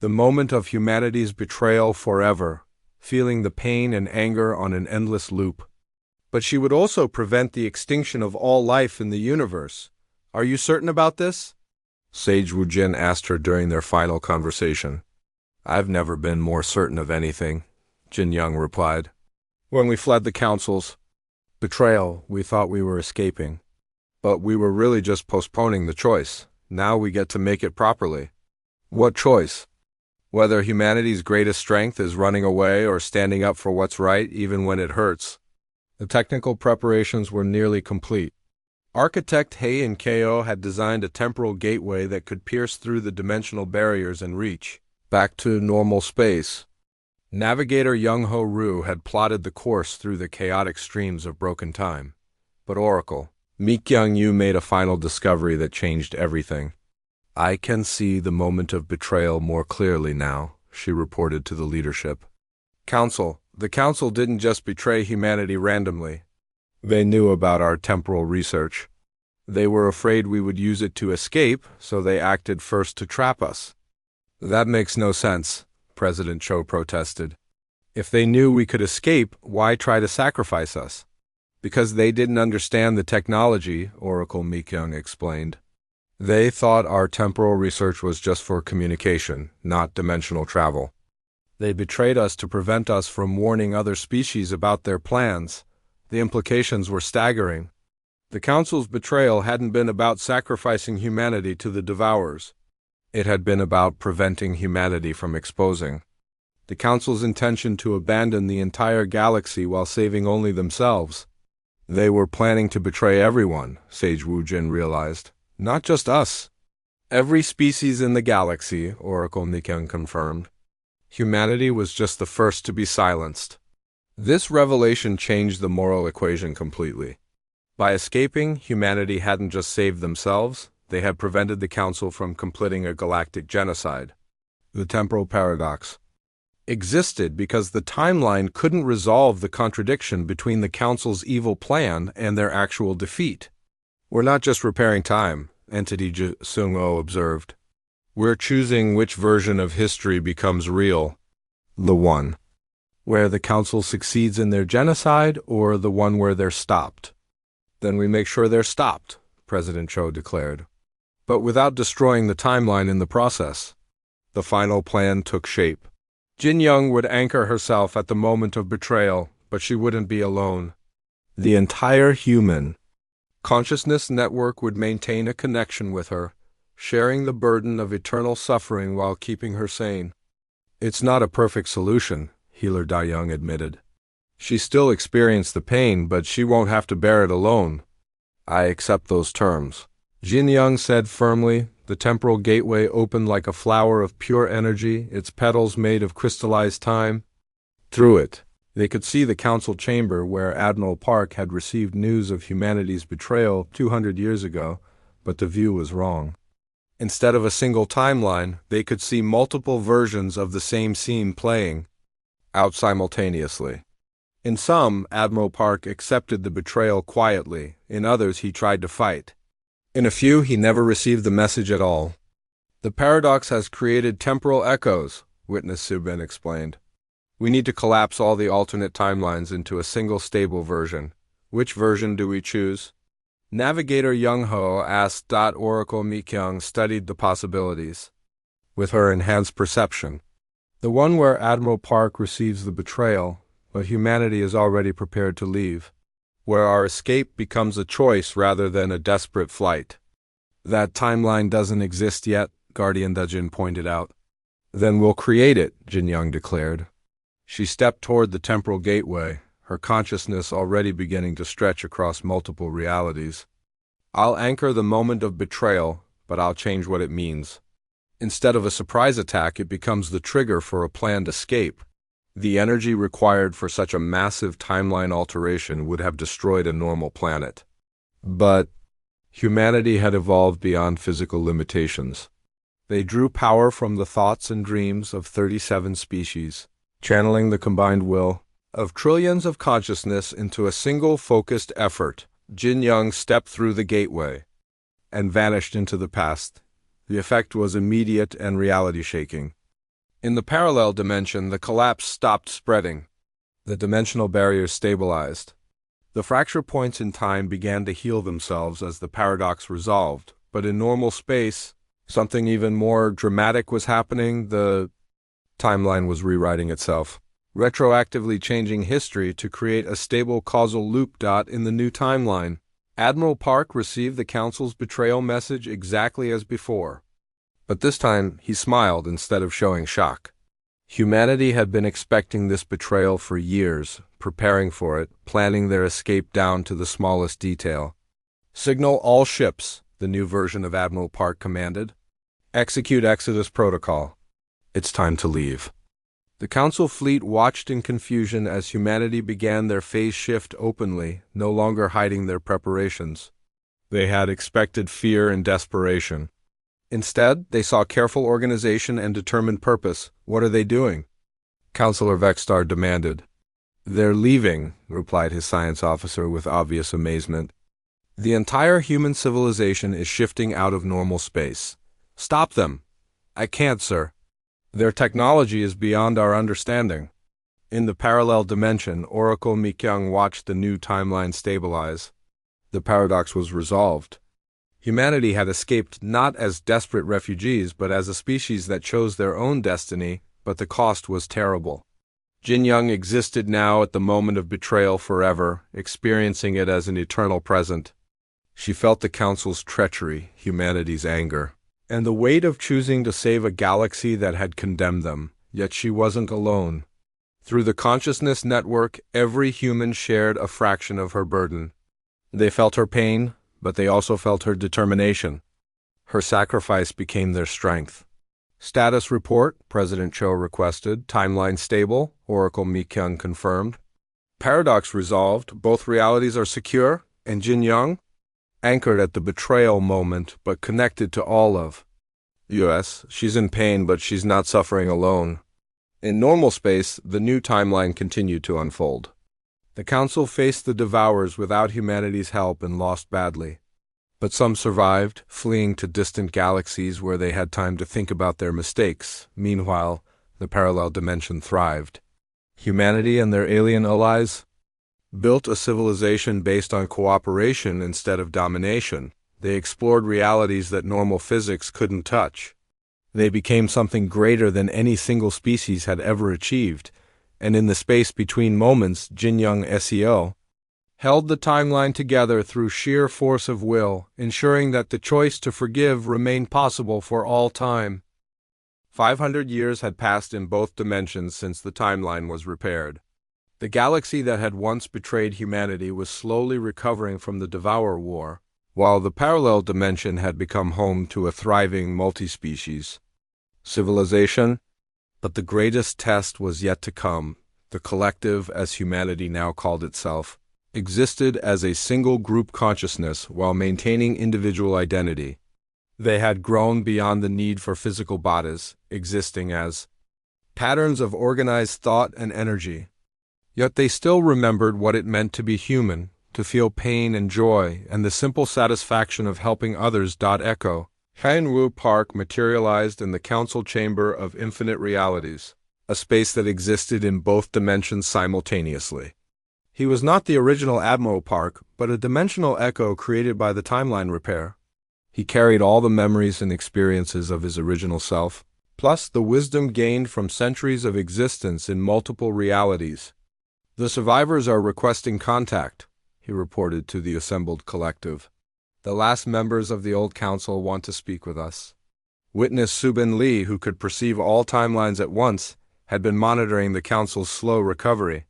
the moment of humanity's betrayal forever, feeling the pain and anger on an endless loop. But she would also prevent the extinction of all life in the universe. Are you certain about this? Sage Woo-jin asked her during their final conversation. I've never been more certain of anything, Jin Young replied. When we fled the Council's betrayal, we thought we were escaping. But we were really just postponing the choice. Now we get to make it properly. What choice? Whether humanity's greatest strength is running away or standing up for what's right even when it hurts. The technical preparations were nearly complete. Architect Heian Ko had designed a temporal gateway that could pierce through the dimensional barriers and reach back to normal space. Navigator Young-ho Roo had plotted the course through the chaotic streams of broken time. But Oracle Mikyung-yu made a final discovery that changed everything. I can see the moment of betrayal more clearly now, she reported to the leadership. The Council didn't just betray humanity randomly. They knew about our temporal research. They were afraid we would use it to escape, so they acted first to trap us. That makes no sense, President Cho protested. If they knew we could escape, why try to sacrifice us? Because they didn't understand the technology, Oracle Mikyung explained. They thought our temporal research was just for communication, not dimensional travel. They betrayed us to prevent us from warning other species about their plans. The implications were staggering. The Council's betrayal hadn't been about sacrificing humanity to the Devourers. It had been about preventing humanity from exposing the Council's intention to abandon the entire galaxy while saving only themselves. They were planning to betray everyone, Sage Wujin realized. Not just us. Every species in the galaxy, Oracle Niken confirmed. Humanity was just the first to be silenced. This revelation changed the moral equation completely. By escaping, humanity hadn't just saved themselves, they had prevented the Council from completing a galactic genocide. The temporal paradox existed because the timeline couldn't resolve the contradiction between the Council's evil plan and their actual defeat. We're not just repairing time, Entity Sung-O observed. We're choosing which version of history becomes real. The one where the Council succeeds in their genocide, or the one where they're stopped? Then we make sure they're stopped, President Cho declared. But without destroying the timeline in the process. The final plan took shape. Jin Young would anchor herself at the moment of betrayal, but she wouldn't be alone. The entire human consciousness network would maintain a connection with her, sharing the burden of eternal suffering while keeping her sane. It's not a perfect solution, Healer Da-Young admitted. She still experienced the pain, but she won't have to bear it alone. I accept those terms. Jin Young said firmly. The temporal gateway opened like a flower of pure energy, its petals made of crystallized time. Through it, they could see the Council chamber where Admiral Park had received news of humanity's betrayal 200 years ago, but the view was wrong. Instead of a single timeline, they could see multiple versions of the same scene playing out simultaneously. In some, Admiral Park accepted the betrayal quietly, in others he tried to fight. In a few, he never received the message at all. The paradox has created temporal echoes, Witness Subin explained. We need to collapse all the alternate timelines into a single stable version. Which version do we choose? Navigator Young-Ho asked. Oracle Mi-kyung studied the possibilities. With her enhanced perception. The one where Admiral Park receives the betrayal, but humanity is already prepared to leave. Where our escape becomes a choice rather than a desperate flight. That timeline doesn't exist yet, Guardian Dajin pointed out. Then we'll create it, Jin Young declared. She stepped toward the temporal gateway, her consciousness already beginning to stretch across multiple realities. I'll anchor the moment of betrayal, but I'll change what it means. Instead of a surprise attack, it becomes the trigger for a planned escape. The energy required for such a massive timeline alteration would have destroyed a normal planet. But humanity had evolved beyond physical limitations. They drew power from the thoughts and dreams of 37 species, channeling the combined will of trillions of consciousness into a single focused effort. Jin Young stepped through the gateway and vanished into the past. The effect was immediate and reality-shaking. In the parallel dimension, the collapse stopped spreading. The dimensional barriers stabilized. The fracture points in time began to heal themselves as the paradox resolved, but in normal space, something even more dramatic was happening. The timeline was rewriting itself, retroactively changing history to create a stable causal loop. In the new timeline, Admiral Park received the Council's betrayal message exactly as before. But this time, he smiled instead of showing shock. Humanity had been expecting this betrayal for years, preparing for it, planning their escape down to the smallest detail. Signal all ships, the new version of Admiral Park commanded. Execute Exodus Protocol. It's time to leave. The Council fleet watched in confusion as humanity began their phase shift openly, no longer hiding their preparations. They had expected fear and desperation. Instead, they saw careful organization and determined purpose. What are they doing? Counselor Vexstar demanded. They're leaving, replied his science officer with obvious amazement. The entire human civilization is shifting out of normal space. Stop them. I can't, sir. Their technology is beyond our understanding. In the parallel dimension, Oracle Mi-kyung watched the new timeline stabilize. The paradox was resolved. Humanity had escaped not as desperate refugees, but as a species that chose their own destiny, but the cost was terrible. Jin Young existed now at the moment of betrayal forever, experiencing it as an eternal present. She felt the Council's treachery, humanity's anger. and the weight of choosing to save a galaxy that had condemned them, yet she wasn't alone. Through the consciousness network, every human shared a fraction of her burden. They felt her pain, but they also felt her determination. Her sacrifice became their strength. Status report, President Cho requested. Timeline stable, Oracle Mi-kyung confirmed. Paradox resolved, both realities are secure, and Jin Young, anchored at the betrayal moment but connected to all of US. She's in pain, but she's not suffering alone. In normal space, the new timeline continued to unfold. The Council faced the Devourers without humanity's help and lost badly. But some survived, fleeing to distant galaxies where they had time to think about their mistakes. Meanwhile, the parallel dimension thrived. Humanity and their alien allies built a civilization based on cooperation instead of domination. They explored realities that normal physics couldn't touch. They became something greater than any single species had ever achieved, and in the space between moments, Jin Young SEO held the timeline together through sheer force of will, ensuring that the choice to forgive remained possible for all time. 500 years had passed in both dimensions since the timeline was repaired. The galaxy that had once betrayed humanity was slowly recovering from the Devour War, while the parallel dimension had become home to a thriving multi-species civilization. But the greatest test was yet to come. The collective, as humanity now called itself, existed as a single group consciousness while maintaining individual identity. They had grown beyond the need for physical bodies, existing as patterns of organized thought and energy. Yet they still remembered what it meant to be human, to feel pain and joy, and the simple satisfaction of helping others. Echo Hanwoo Park materialized in the Council Chamber of Infinite Realities, a space that existed in both dimensions simultaneously. He was not the original Admo Park, but a dimensional echo created by the timeline repair. He carried all the memories and experiences of his original self, plus the wisdom gained from centuries of existence in multiple realities. The survivors are requesting contact, he reported to the assembled collective. The last members of the old council want to speak with us. Witness Subin Lee, who could perceive all timelines at once, had been monitoring the council's slow recovery.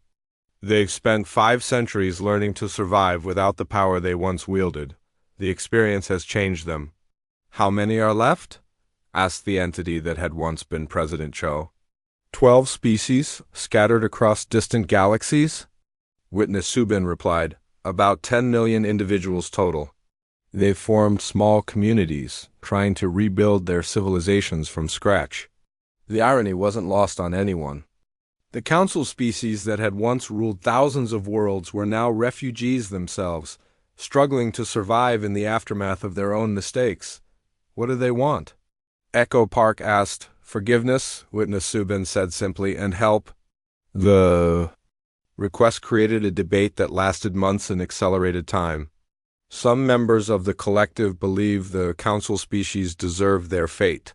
They've spent 5 centuries learning to survive without the power they once wielded. The experience has changed them. How many are left? Asked the entity that had once been President Cho. 12 species, scattered across distant galaxies? Witness Subin replied, about 10 million individuals total. They've formed small communities, trying to rebuild their civilizations from scratch. The irony wasn't lost on anyone. The council species that had once ruled thousands of worlds were now refugees themselves, struggling to survive in the aftermath of their own mistakes. What do they want? Echo Park asked. Forgiveness, Witness Subin said simply, and help. The request created a debate that lasted months and accelerated time. Some members of the collective believed the council species deserved their fate.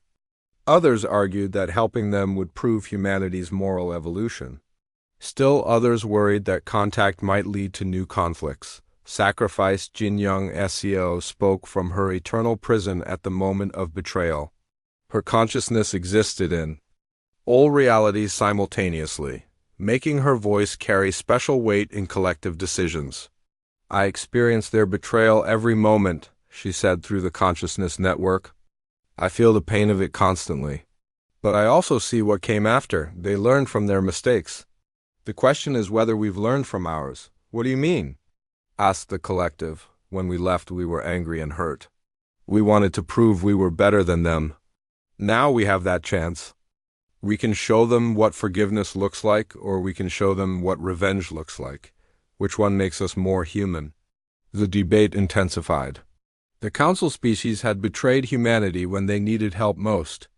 Others argued that helping them would prove humanity's moral evolution. Still others worried that contact might lead to new conflicts. Sacrificed Jin Young SEO spoke from her eternal prison at the moment of betrayal. Her consciousness existed in all realities simultaneously, making her voice carry special weight in collective decisions. I experience their betrayal every moment, she said through the consciousness network. I feel the pain of it constantly. But I also see what came after. They learned from their mistakes. The question is whether we've learned from ours. What do you mean? Asked the collective. When we left, we were angry and hurt. We wanted to prove we were better than them. Now we have that chance. We can show them what forgiveness looks like, or we can show them what revenge looks like. Which one makes us more human? The debate intensified. The council species had betrayed humanity when they needed help most.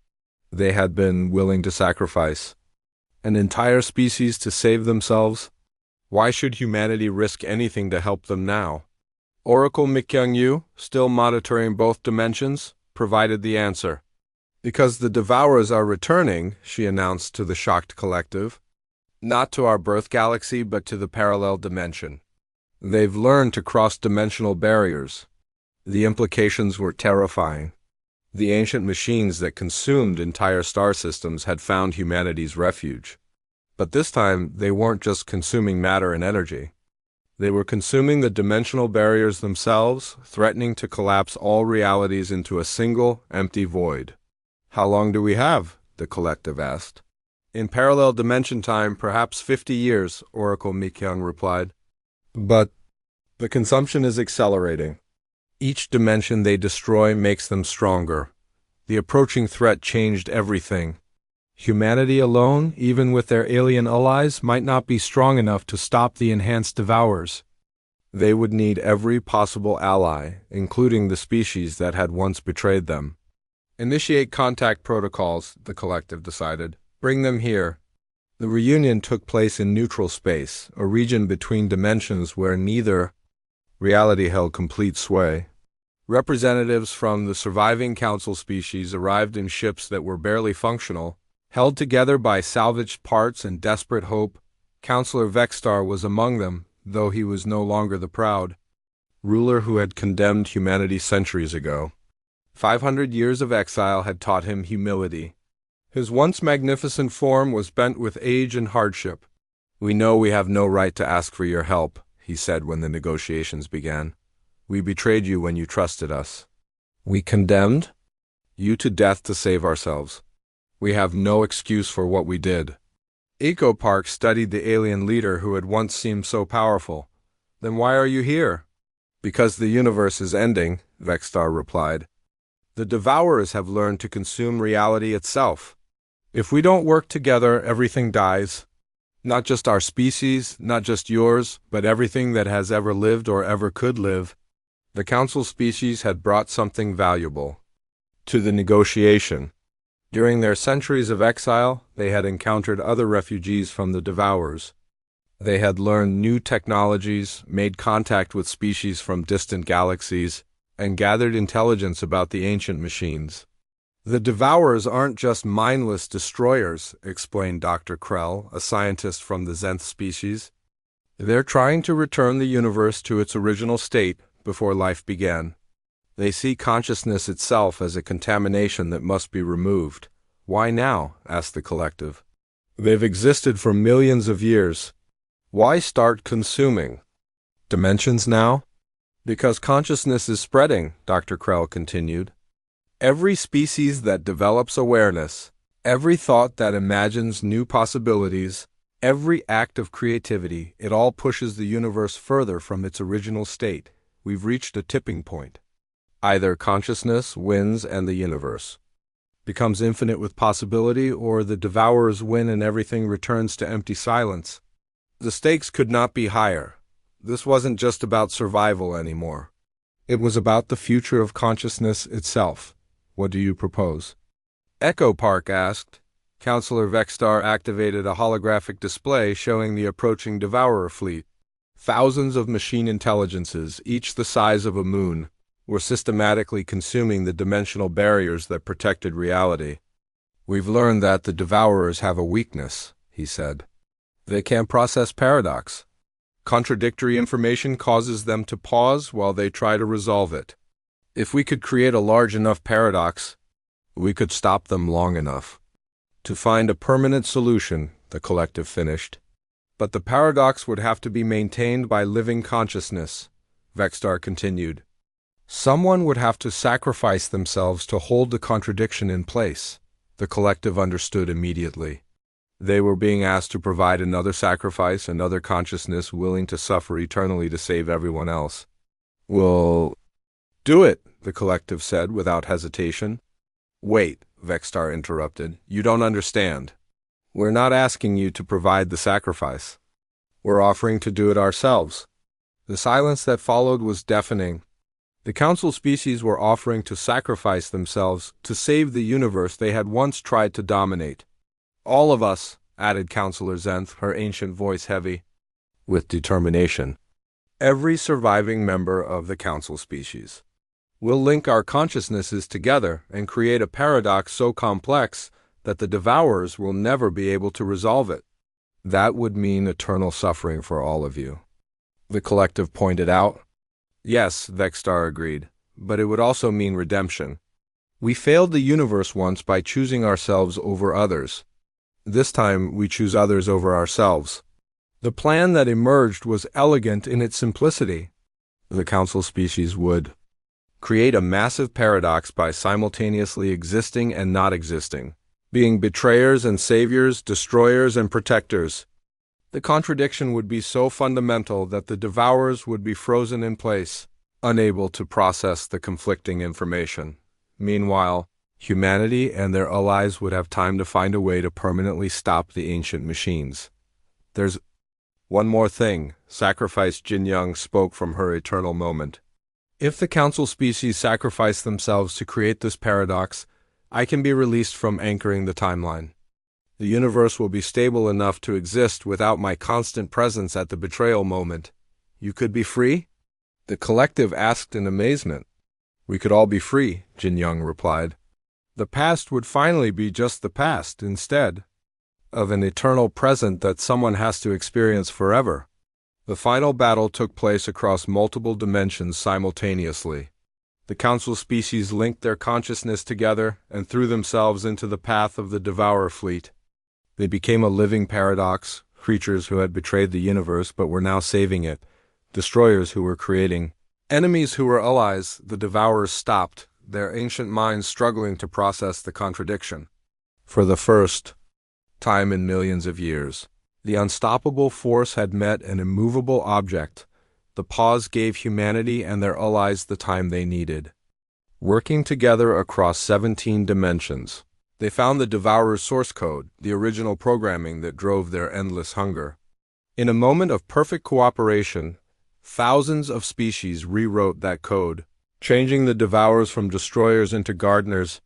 They had been willing to sacrifice an entire species to save themselves. Why should humanity risk anything to help them now? Oracle Mi-kyung, still monitoring both dimensions, provided the answer. Because the Devourers are returning, she announced to the shocked collective. Not to our birth galaxy, but to the parallel dimension. They've learned to cross dimensional barriers. The implications were terrifying. The ancient machines that consumed entire star systems had found humanity's refuge. But this time, they weren't just consuming matter and energy. They were consuming the dimensional barriers themselves, threatening to collapse all realities into a single, empty void. "How long do we have?" the collective asked. "In parallel dimension time, perhaps 50 years, Oracle Mikyung replied. But the consumption is accelerating. Each dimension they destroy makes them stronger. The approaching threat changed everything. Humanity alone, even with their alien allies, might not be strong enough to stop the enhanced devourers. They would need every possible ally, including the species that had once betrayed them. Initiate contact protocols, the collective decided. Bring them here." The reunion took place in neutral space, a region between dimensions where neither reality held complete sway. Representatives from the surviving council species arrived in ships that were barely functional. Held together by salvaged parts and desperate hope, Counselor Vexstar was among them, though he was no longer the proud ruler who had condemned humanity centuries ago. 500 years of exile had taught him humility. His once magnificent form was bent with age and hardship. "We know we have no right to ask for your help," he said when the negotiations began. "We betrayed you when you trusted us. We condemned you to death to save ourselves. We have no excuse for what we did." Eco Park studied the alien leader who had once seemed so powerful. "Then why are you here?" "Because the universe is ending," Vexstar replied. "The devourers have learned to consume reality itself. If we don't work together, everything dies. Not just our species, not just yours, but everything that has ever lived or ever could live." The council species had brought something valuable to the negotiation. During their centuries of exile, they had encountered other refugees from the devourers. They had learned new technologies, made contact with species from distant galaxies, and gathered intelligence about the ancient machines. "The devourers aren't just mindless destroyers," explained Dr. Krell, a scientist from the Zenth species. "They're trying to return the universe to its original state before life began. They see consciousness itself as a contamination that must be removed." "Why now?" asked the collective. "They've existed for millions of years. Why start consuming dimensions now?" "Because consciousness is spreading," Dr. Krell continued. "Every species that develops awareness, every thought that imagines new possibilities, every act of creativity, it all pushes the universe further from its original state. We've reached a tipping point. Either consciousness wins and the universe becomes infinite with possibility, or the devourers win and everything returns to empty silence. The stakes could not be higher. This wasn't just about survival anymore. It was about the future of consciousness itself. What do you propose?" Echo Park asked. Counselor Vexstar activated a holographic display showing the approaching devourer fleet. Thousands of machine intelligences, each the size of a moon, were systematically consuming the dimensional barriers that protected reality. "We've learned that the devourers have a weakness," he said. "They can't process paradox. Contradictory information causes them to pause while they try to resolve it. If we could create a large enough paradox, we could stop them long enough to find a permanent solution," the collective finished. "But the paradox would have to be maintained by living consciousness," Vexstar continued. "Someone would have to sacrifice themselves to hold the contradiction in place." The collective understood immediately. They were being asked to provide another sacrifice, another consciousness willing to suffer eternally to save everyone else. "Well, do it," the collective said without hesitation. "Wait," Vexstar interrupted. "You don't understand. We're not asking you to provide the sacrifice. We're offering to do it ourselves." The silence that followed was deafening. The council species were offering to sacrifice themselves to save the universe they had once tried to dominate. "All of us," added Counselor Zenth, her ancient voice heavy with determination. "Every surviving member of the council species. We'll link our consciousnesses together and create a paradox so complex that the devourers will never be able to resolve it. That would mean eternal suffering for all of you," the collective pointed out. "Yes," Vexstar agreed, "but it would also mean redemption. We failed the universe once by choosing ourselves over others. This time we choose others over ourselves. The plan that emerged was elegant in its simplicity. The council species would create a massive paradox by simultaneously existing and not existing, being betrayers and saviors, destroyers and protectors. The contradiction would be so fundamental that the devourers would be frozen in place, unable to process the conflicting information. Meanwhile, humanity and their allies would have time to find a way to permanently stop the ancient machines. There's one more thing, Sacrifice Jin Young spoke from her eternal moment. If the council species sacrifice themselves to create this paradox, I can be released from anchoring the timeline. The universe will be stable enough to exist without my constant presence at the betrayal moment. You could be free? The collective asked in amazement. We could all be free, Jin Young replied. The past would finally be just the past instead of an eternal present that someone has to experience forever. The final battle took place across multiple dimensions simultaneously. The council species linked their consciousness together and threw themselves into the path of the Devourer fleet. They became a living paradox, creatures who had betrayed the universe but were now saving it, destroyers who were creating, enemies who were allies. The Devourers stopped, their ancient minds struggling to process the contradiction. For the first time in millions of years, the unstoppable force had met an immovable object. The pause gave humanity and their allies the time they needed. Working together across 17 dimensions, they found the Devourer's source code, the original programming that drove their endless hunger. In a moment of perfect cooperation, thousands of species rewrote that code, changing the Devourers from destroyers into gardeners,